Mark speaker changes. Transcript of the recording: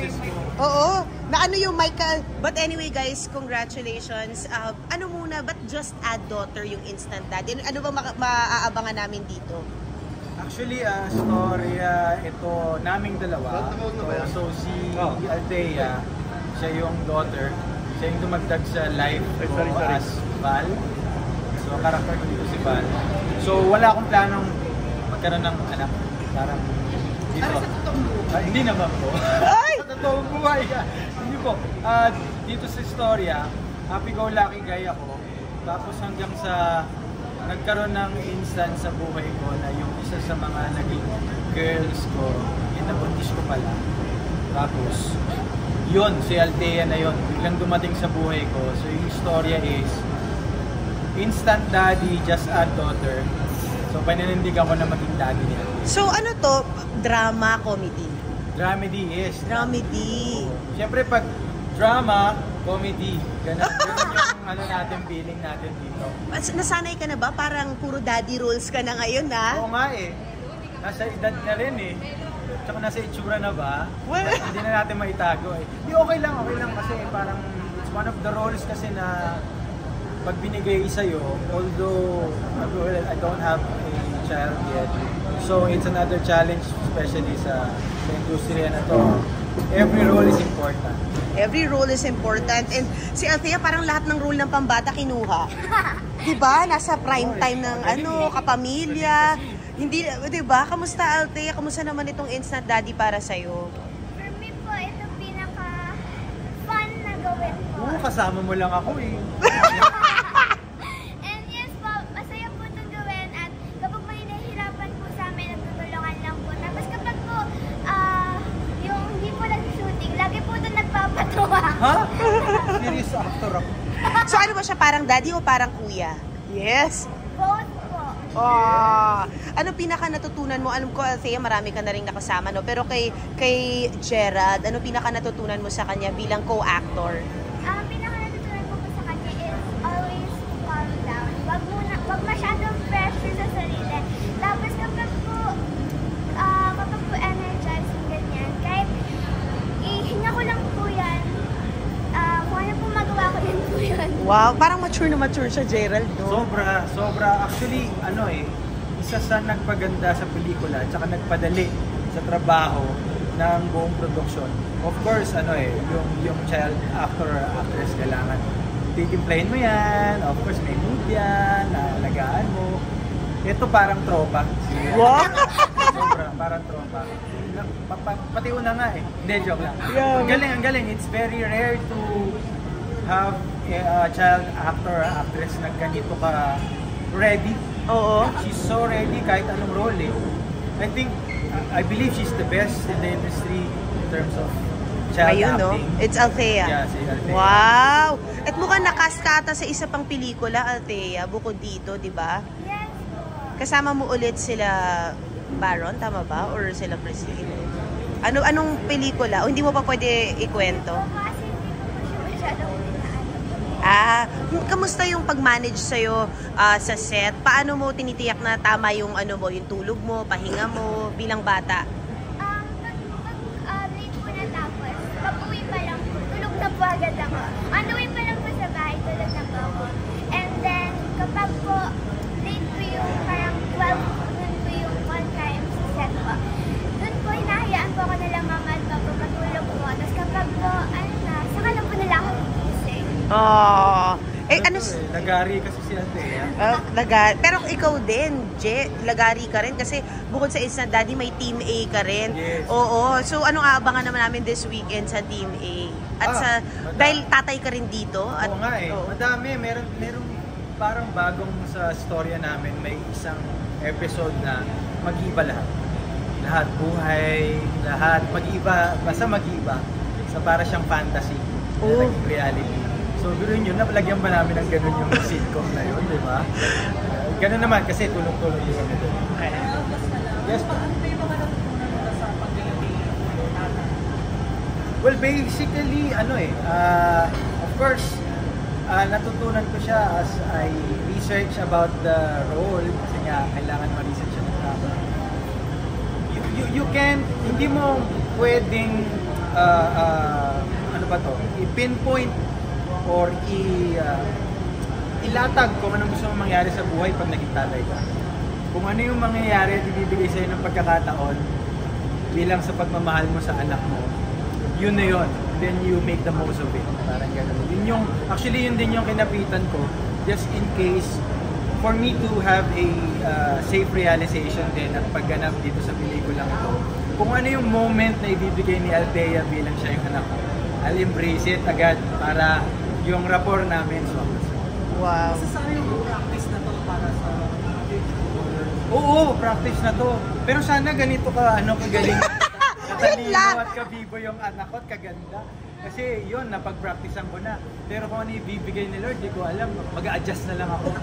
Speaker 1: boses ko.
Speaker 2: Oo. Na ano yung Michael. But anyway guys, congratulations. Ano muna, but just add daughter yung instant dad? Ano ba maaabangan namin dito?
Speaker 1: Actually, storya ito naming dalawa. So si Althea, siya yung daughter. Siya yung dumagdag sa life ko as Val. So karakter ko dito si Val. So wala akong planong magkaroon ng anak. Parang dito. Hindi naman po. Sa totoong buhay ka. Hindi po. Dito sa istorya, happy-go-lucky guy ako. Tapos hanggang sa nagkaroon ng instance sa buhay ko na yung isa sa mga naging girls ko, yung nabuntis ko pala. Tapos, yun, si Althea na yun. Biglang dumating sa buhay ko. So yung istorya is, instant daddy, just a daughter. So paninindigan ko na maging daddy niya.
Speaker 2: So ano to? Drama, comedy?
Speaker 1: Dramedy, yes.
Speaker 2: Dramedy.
Speaker 1: Siyempre pag drama, comedy, ganun yung ano natin, feeling natin dito.
Speaker 2: Nasanay ka na ba? Parang puro daddy roles ka na ngayon, ha?
Speaker 1: Oo nga eh. Nasa edad na rin eh. Tsaka nasa itsura na ba?
Speaker 2: Well,
Speaker 1: Hindi na natin maitago eh. Di okay lang kasi parang it's one of the roles kasi na pag binigay sa'yo, although I don't have a child yet, so it's another challenge, especially sa industriya na to. Every role is important.
Speaker 2: every role is important. And si Althea, parang lahat ng role ng pambata kinuha. Diba? Nasa prime time ng kapamilya. Hindi, diba? Kamusta Althea? Kamusta naman itong instant daddy para sa'yo?
Speaker 3: For me po, ito pinaka-fun na gawin po.
Speaker 1: Oo, kasama mo lang ako eh.
Speaker 3: And yes po, masaya po itong gawin. At kapag may nahihirapan po sa amin, nagtutulungan lang po. Tapos kapag po, yung hindi po nag-shooting, lagi po ito nagpapatuwa.
Speaker 1: Ha? Serious actor ako.
Speaker 2: So ano ba siya? Parang daddy o parang kuya? Yes.
Speaker 3: Both po.
Speaker 2: Ano pinaka natutunan mo? Alam ko, Althea, marami ka na rin nakasama, no? Pero kay Gerald, ano pinaka natutunan mo sa kanya bilang co-actor?
Speaker 3: Pinaka natutunan ko po sa kanya is always calm down. Wag masyadong pressure sa sarili. Tapos kapag po energizing ganyan, kahit ihinga ko lang po yan, kung ano po magawa ko yan po yun.
Speaker 2: Wow, parang mature na mature siya, Gerald, no?
Speaker 1: Sobra. Actually, isa sa nagpaganda sa pelikula at saka nagpadali sa trabaho ng buong production. Of course, yung child actor or actress kailangan titimplahin mo yan. Of course, may mood yan, naalagaan mo. Ito parang tropa.
Speaker 2: Wow!
Speaker 1: Sobra, parang tropa. Pati una nga eh. Hindi, joke lang.
Speaker 2: Yeah.
Speaker 1: Ang galing. It's very rare to have a child actor or actress na ganito ka ready.
Speaker 2: Oo.
Speaker 1: She's so ready kahit anong role eh. I believe she's the best in the industry in terms of child
Speaker 2: Ayun, no?
Speaker 1: acting.
Speaker 2: It's Althea.
Speaker 1: Yeah, si Althea.
Speaker 2: Wow! At mukhang nakast ka ata sa isa pang pelikula, Althea, bukod dito, di ba?
Speaker 3: Yes po.
Speaker 2: Kasama mo ulit sila Baron, tama ba? Or sila Christine? Anong pelikula? O hindi mo pa pwede ikwento?
Speaker 3: Kasi hindi ko po siya masyadong
Speaker 2: Kamusta yung pag-manage sa'yo sa set? Paano mo tinitiyak na tama yung yung tulog mo, pahinga mo bilang bata?
Speaker 3: Pag late po natapos, pag-uwi pa lang po, tulog na po agad ako. On the way pa lang po sa bahay, tulog na po ako. And then, kapag po late po yung parang 12, dun po yung on time sa set po. Dun po, hinahayaan po ako nila mama at papa matulog po. Tapos kapag po, saka lang po nila ako gigising.
Speaker 1: Lagari kasi si Althea.
Speaker 2: Pero ikaw din, lagari ka rin kasi bukod sa Instant Daddy, may Team A ka rin.
Speaker 1: Yes.
Speaker 2: Oo. So, anong aabangan naman namin this weekend sa Team A? At dahil tatay ka rin dito.
Speaker 1: Oo nga eh. Madami. Meron parang bagong sa storya namin, may isang episode na mag-iiba lahat. Lahat buhay, lahat mag-iiba, basta mag-iiba. So, para siyang fantasy na naging reality. So, gano'n yun, napalagyan ba namin ng gano'n yung sitcom na yun, di ba? Gano'n naman, kasi tulong-tulong din kami doon. Yes. Well, basically, of course, natutunan ko siya as I research about the role, kasi nga, kailangan ma-research siya ng tama. You can, hindi mo pwedeng ano ba to, i-pinpoint or ilatag kung anong gusto mong mangyari sa buhay pag naging tatay ka. Kung ano yung mangyayari at ibibigay sa'yo ng pagkakataon bilang sa pagmamahal mo sa anak mo, yun na yun. Then you make the most of it. Parang gano'n. Actually, yun din yung kinapitan ko, just in case, for me to have a safe realization din at pagganap dito sa pelikulang ito, kung ano yung moment na ibibigay ni Althea bilang siya yung anak ko, I'll embrace it agad para yung rapport namin sumakas.
Speaker 2: Wow.
Speaker 4: Sana yung practice na to para sa
Speaker 1: Oo, practice na to. Pero sana ganito ka, kagaling. Katalino at kabibo yung anak ko at kaganda. Kasi yun, napag-practicean ko na. Pero kung ano ibibigay ni Lord, di ko alam. Mag-a-adjust na lang ako.